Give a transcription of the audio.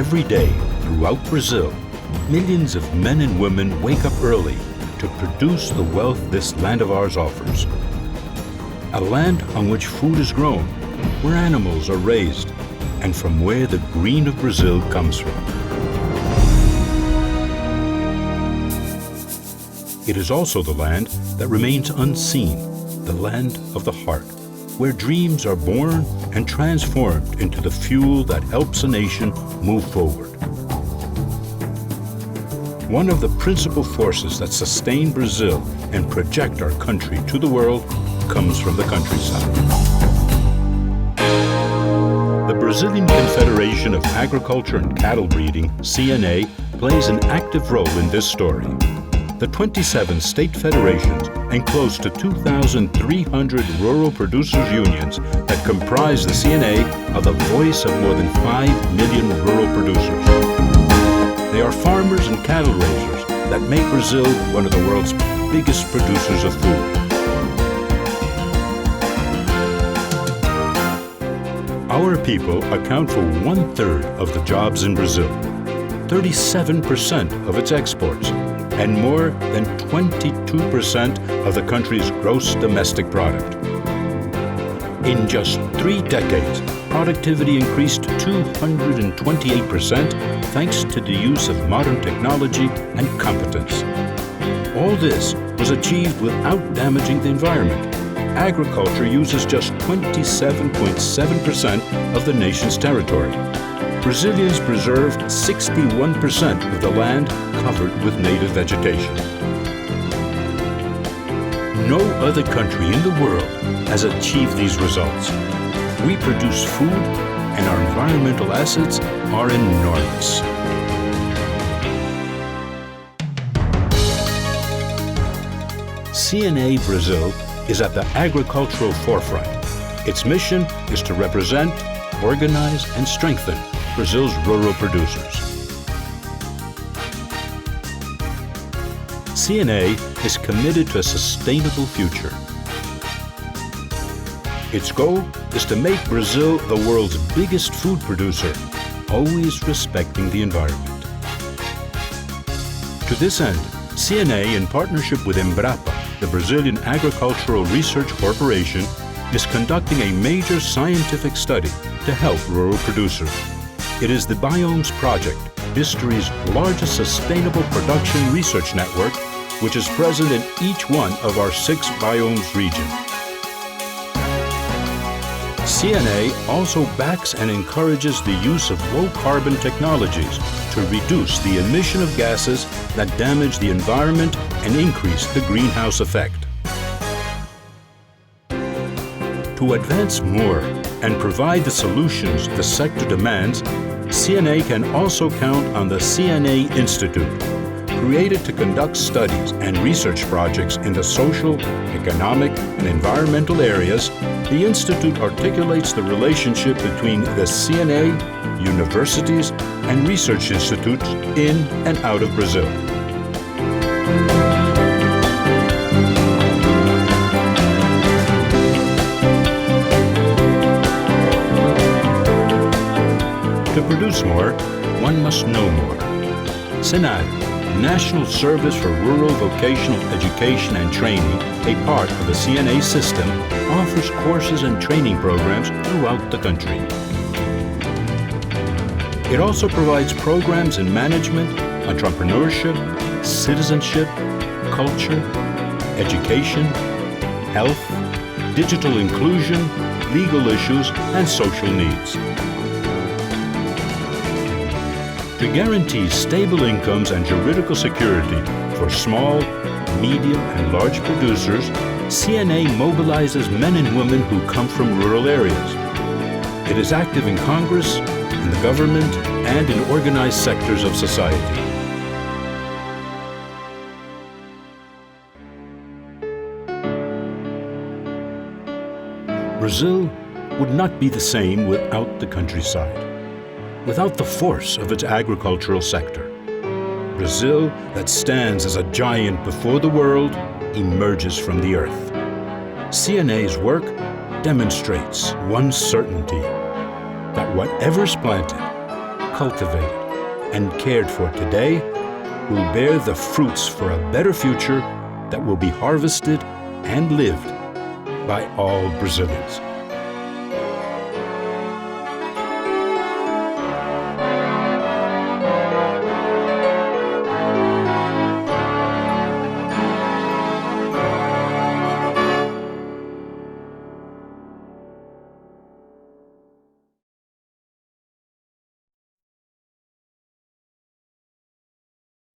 Every day throughout Brazil, millions of men and women wake up early to produce the wealth this land of ours offers. A land on which food is grown, where animals are raised, and from where the green of Brazil comes from. It is also the land that remains unseen, the land of the heart, where dreams are born and transformed into the fuel that helps a nation move forward. One of the principal forces that sustain Brazil and project our country to the world comes from the countryside. The Brazilian Confederation of Agriculture and Cattle Breeding, CNA, plays an active role in this story. The 27 state federations and close to 2,300 rural producers' unions that comprise the CNA are the voice of more than 5 million rural producers. They are farmers and cattle raisers that make Brazil one of the world's biggest producers of food. Our people account for 1/3 of the jobs in Brazil, 37% of its exports, and more than 22% of the country's gross domestic product. In just 3 decades, productivity increased 228% thanks to the use of modern technology and competence. All this was achieved without damaging the environment. Agriculture uses just 27.7% of the nation's territory. Brazilians preserved 61% of the land covered with native vegetation. No other country in the world has achieved these results. We produce food, and our environmental assets are enormous. CNA Brazil is at the agricultural forefront. Its mission is to represent, organize, and strengthen Brazil's rural producers. CNA is committed to a sustainable future. Its goal is to make Brazil the world's biggest food producer, always respecting the environment. To this end, CNA, in partnership with Embrapa, the Brazilian Agricultural Research Corporation, is conducting a major scientific study to help rural producers. It is the Biomes Project, history's largest sustainable production research network, which is present in each one of our 6 biomes regions. CNA also backs and encourages the use of low-carbon technologies to reduce the emission of gases that damage the environment and increase the greenhouse effect. To advance more and provide the solutions the sector demands, CNA can also count on the CNA Institute. Created to conduct studies and research projects in the social, economic, and environmental areas, the Institute articulates the relationship between the CNA, universities, and research institutes in and out of Brazil. To produce more, one must know more. SENAD, National Service for Rural Vocational Education and Training, a part of the CNA system, offers courses and training programs throughout the country. It also provides programs in management, entrepreneurship, citizenship, culture, education, health, digital inclusion, legal issues, and social needs. To guarantee stable incomes and juridical security for small, medium, and large producers, CNA mobilizes men and women who come from rural areas. It is active in Congress, in the government, and in organized sectors of society. Brazil would not be the same without the countryside, without the force of its agricultural sector. Brazil, that stands as a giant before the world, emerges from the earth. CNA's work demonstrates one certainty, that whatever's planted cultivated and cared for today will bear the fruits for a better future that will be harvested and lived by all Brazilians.